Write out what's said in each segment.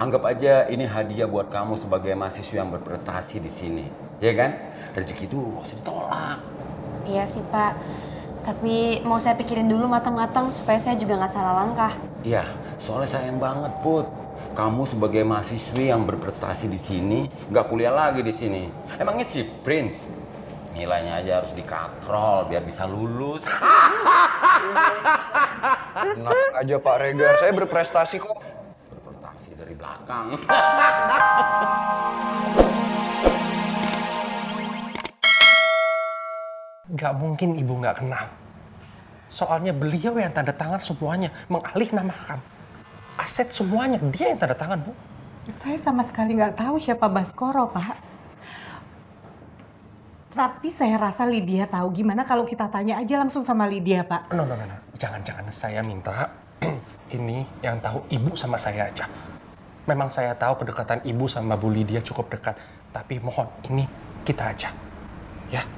Anggap aja ini hadiah buat kamu sebagai mahasiswa yang berprestasi di sini, ya kan? Rezeki itu harus ditolak. Iya sih Pak, tapi mau saya pikirin dulu matang-matang supaya saya juga nggak salah langkah. Iya, soalnya sayang banget Put. Kamu sebagai mahasiswi yang berprestasi di sini, nggak kuliah lagi di sini. Emangnya si Prince nilainya aja harus dikatrol biar bisa lulus. Enak aja Pak Regar, saya berprestasi kok. Berprestasi dari belakang. Gak mungkin ibu gak kenal. Soalnya beliau yang tanda tangan semuanya, mengalih namakan. Aset semuanya, dia yang tanda tangan, Bu. Saya sama sekali nggak tahu siapa Baskoro, Pak. Tapi saya rasa Lydia tahu. Gimana kalau kita tanya aja langsung sama Lydia, Pak? No. Jangan. Saya minta ini yang tahu ibu sama saya aja. Memang saya tahu kedekatan ibu sama Bu Lydia cukup dekat. Tapi mohon, ini kita aja. Ya.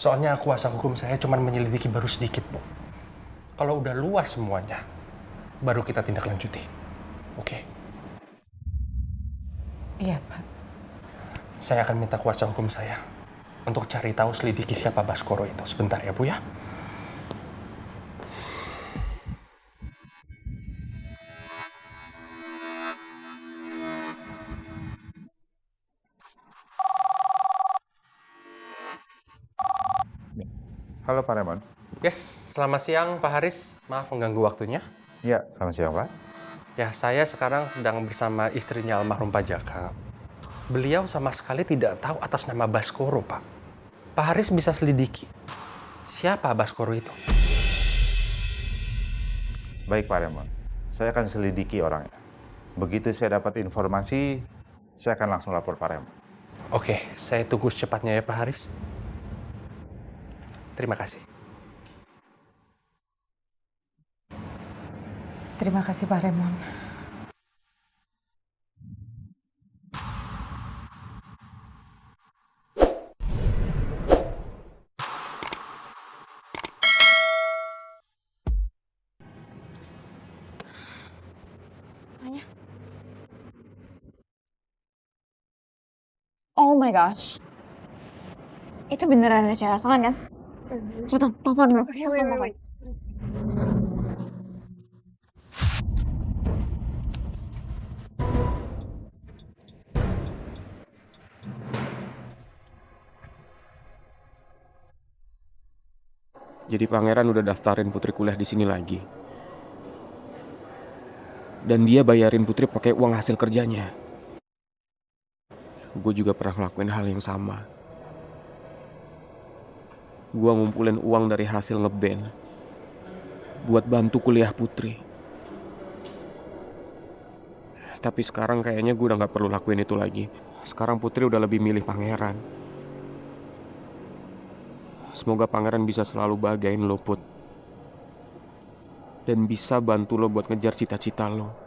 Soalnya kuasa hukum saya cuma menyelidiki baru sedikit, Bu. Kalau udah luas semuanya, baru kita tindak lanjuti. Oke? Iya, Pak. Saya akan minta kuasa hukum saya untuk cari tahu selidiki siapa Baskoro itu. Sebentar ya, Bu ya. Halo Pak Remon. Yes, selamat siang Pak Haris. Maaf mengganggu waktunya. Iya, selamat siang Pak. Ya, saya sekarang sedang bersama istrinya almarhum Pak Jaka. Beliau sama sekali tidak tahu atas nama Baskoro, Pak. Pak Haris bisa selidiki siapa Baskoro itu. Baik Pak Remon, saya akan selidiki orangnya. Begitu saya dapat informasi, saya akan langsung lapor Pak Remon. Oke, saya tunggu secepatnya ya Pak Haris. Terima kasih. Terima kasih, Pak Remon. Oh my gosh. Itu beneran ada cewek asongan kan? Cepetan, telepon dulu. Telepon. Jadi pangeran udah daftarin Putri kuliah di sini lagi. Dan dia bayarin Putri pakai uang hasil kerjanya. Gue juga pernah ngelakuin hal yang sama. Gue ngumpulin uang dari hasil ngeband buat bantu kuliah Putri. Tapi sekarang kayaknya gue udah gak perlu lakuin itu lagi. Sekarang Putri udah lebih milih pangeran. Semoga pangeran bisa selalu bagain lo, Put. Dan bisa bantu lo buat ngejar cita-cita lo.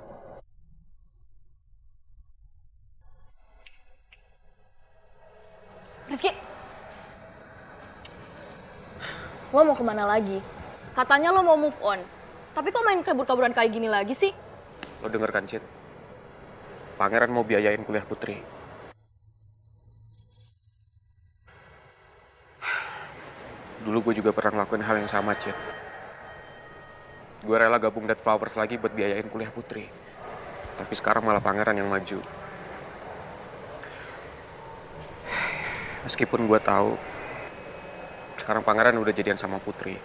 Rizky, lo mau kemana lagi? Katanya lo mau move on. Tapi kok main kabur-kaburan kayak gini lagi sih? Lo denger kan, Cid? Pangeran mau biayain kuliah Putri. Dulu gue juga pernah ngelakuin hal yang sama, Cid. Gue rela gabung Dead Flowers lagi buat biayain kuliah Putri. Tapi sekarang malah pangeran yang maju. Meskipun gue tahu sekarang pangeran udah jadian sama Putri.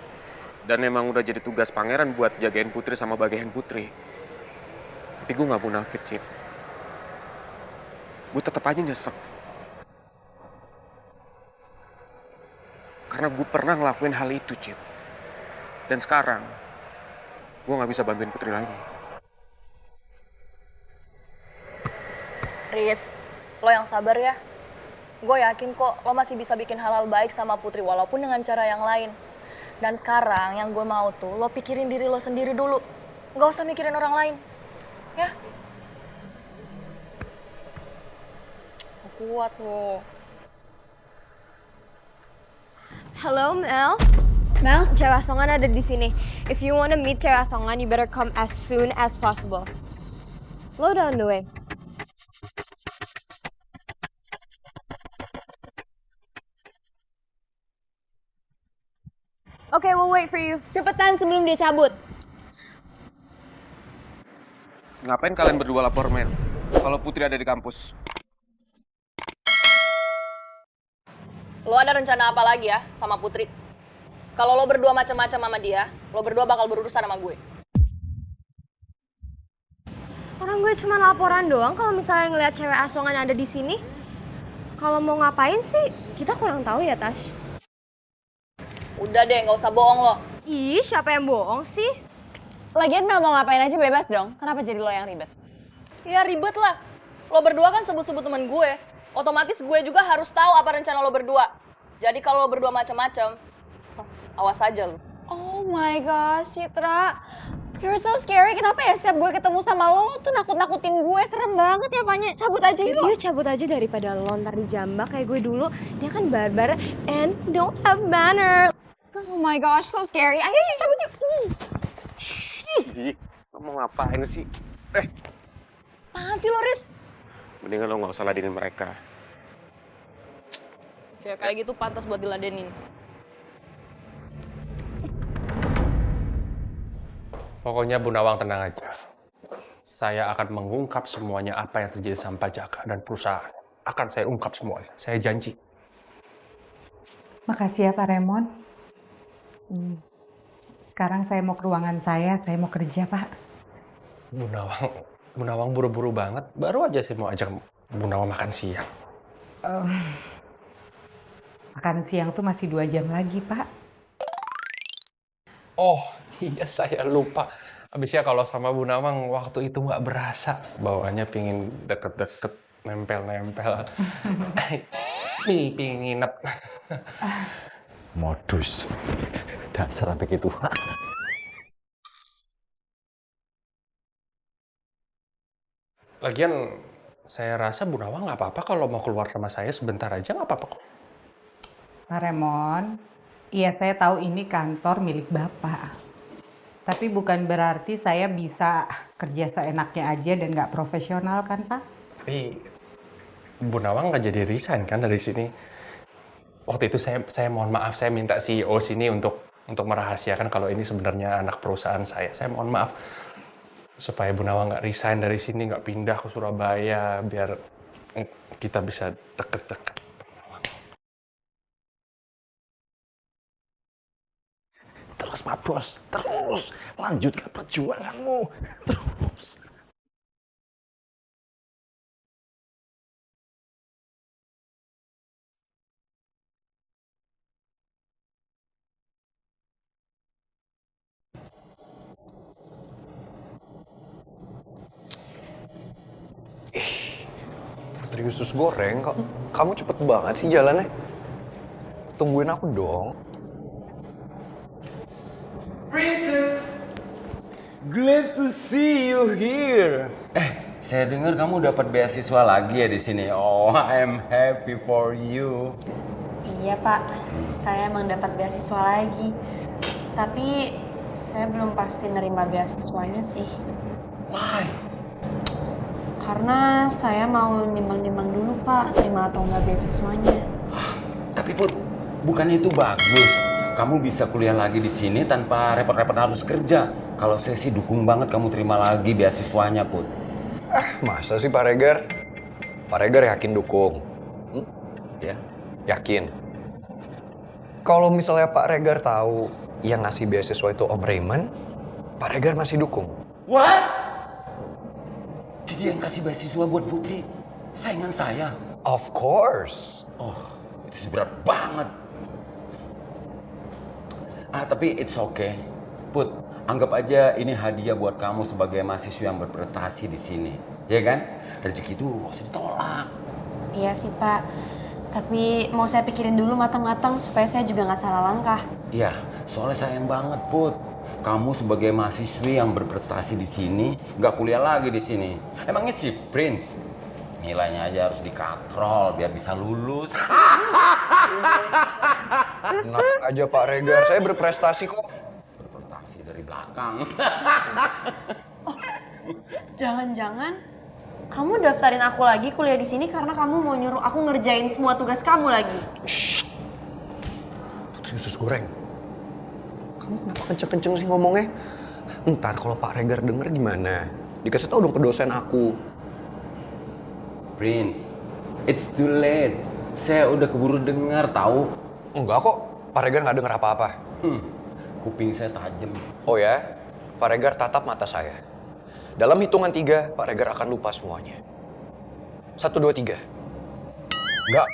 Dan emang udah jadi tugas pangeran buat jagain Putri sama bagain Putri. Tapi gue gak munafik, Cid. Gue tetap aja nyesek. Karena gue pernah ngelakuin hal itu, Cid. Dan sekarang, gue gak bisa bantuin Putri lagi. Riz, lo yang sabar ya. Gue yakin kok lo masih bisa bikin hal-hal baik sama Putri walaupun dengan cara yang lain. Dan sekarang yang gue mau tuh, lo pikirin diri lo sendiri dulu. Gak usah mikirin orang lain. Ya? Kuat lo. Hello, Mel. Mel, cewek asongan ada di sini. If you wanna meet cewek asongan, you better come as soon as possible. Lo udah on the way? Oke, we'll wait for you. Cepetan sebelum dia cabut. Ngapain kalian berdua lapor, men? Kalau Putri ada di kampus. Lo ada rencana apa lagi ya sama Putri? Kalau lo berdua macam-macam sama dia, lo berdua bakal berurusan sama gue. Orang gue cuma laporan doang kalau misalnya ngeliat cewek asongan ada di sini. Kalau mau ngapain sih, kita kurang tahu ya, Tash. Udah deh, nggak usah bohong lo. Ih, siapa yang bohong sih? Lagian Mel mau ngapain aja bebas dong. Kenapa jadi lo yang ribet? Ya ribet lah. Lo berdua kan sebut-sebut temen gue. Otomatis gue juga harus tahu apa rencana lo berdua. Jadi kalau lo berdua macam-macam, awas aja lo. Oh my gosh, Citra. You're so scary. Kenapa ya setiap gue ketemu sama lo tuh nakut-nakutin gue? Serem banget ya, Fanya. Cabut aja yuk. Dia cabut aja daripada lo ntar dijambak kayak gue dulu. Dia kan barbar and don't have manner. Oh my gosh, so scary. Ayo yuk cabut yuk. Ih, lo mau ngapain sih? Apaan sih lo, Riz? Mendingan lo nggak usah ladenin mereka. Cewek kayak gitu pantas buat diladenin. Pokoknya Bu Nawang tenang aja. Saya akan mengungkap semuanya apa yang terjadi sama Pak Jaka dan perusahaan. Akan saya ungkap semuanya. Saya janji. Makasih ya Pak Raymond. Sekarang saya mau ke ruangan saya mau kerja Pak. Bu Nawang buru-buru banget. Baru aja saya mau ajak Bu Nawang makan siang. Makan siang tuh masih 2 jam lagi Pak. Oh iya saya lupa. Habisnya kalau sama Bu Nawang waktu itu nggak berasa. Bawaannya pingin deket-deket, nempel-nempel. Pingin nginep. Modus. Dasar begitu. Lagian saya rasa Bu Nawang nggak apa-apa kalau mau keluar sama saya sebentar aja, nggak apa-apa kok. Pak Raymond, iya saya tahu ini kantor milik Bapak. Tapi bukan berarti saya bisa kerja seenaknya aja dan nggak profesional kan Pak? Tapi Bu Nawang nggak jadi resign kan dari sini. Waktu itu saya mohon maaf, saya minta CEO sini untuk merahasiakan kalau ini sebenarnya anak perusahaan saya. Saya mohon maaf supaya Bu Nawang nggak resign dari sini, nggak pindah ke Surabaya, biar kita bisa deket-deket. Terus Pak Bos, terus lanjutkan perjuanganmu. Terus. Putri usus goreng, kok kamu cepet banget sih jalannya. Tungguin aku dong. Princess, glad to see you here. Saya dengar kamu dapat beasiswa lagi ya di sini. Oh, I'm happy for you. Iya Pak, saya emang dapat beasiswa lagi. Tapi saya belum pasti nerima beasiswanya sih. Why? Karena saya mau nimbang-nimbang dulu Pak, terima atau enggak beasiswanya. Tapi Put, bukannya itu bagus? Kamu bisa kuliah lagi di sini tanpa repot-repot harus kerja. Kalau saya sih dukung banget kamu terima lagi beasiswanya, Put. Masa sih Pak Regar? Pak Regar yakin dukung? Ya. Yakin? Kalau misalnya Pak Regar tahu yang ngasih beasiswa itu Om Raymond, Pak Regar masih dukung. What? Jadi yang kasih beasiswa buat Putri, saingan saya? Of course. Oh, itu berat banget. Tapi it's okay. Put, anggap aja ini hadiah buat kamu sebagai mahasiswa yang berprestasi di sini. Ya kan? Rezeki itu nggak usah ditolak. Iya sih Pak, tapi mau saya pikirin dulu matang-matang supaya saya juga nggak salah langkah. Iya, soalnya sayang banget Put. Kamu sebagai mahasiswi yang berprestasi di sini, nggak kuliah lagi di sini. Emangnya si Prince nilainya aja harus dikatrol biar bisa lulus. Enak aja Pak Regar, saya berprestasi kok. Berprestasi dari belakang. Jangan-jangan kamu daftarin aku lagi kuliah di sini karena kamu mau nyuruh aku ngerjain semua tugas kamu lagi. Shh. Putri usus goreng. Kamu kenapa kenceng-kenceng sih ngomongnya? Ntar kalau Pak Regar denger gimana? Dikasih tau dong ke dosen aku. Prince, it's too late. Saya udah keburu dengar tahu. Enggak kok, Pak Regar nggak denger apa-apa. Kuping saya tajam. Oh ya, Pak Regar tatap mata saya. Dalam hitungan 3, Pak Regar akan lupa semuanya. 1, 2, 3. Enggak.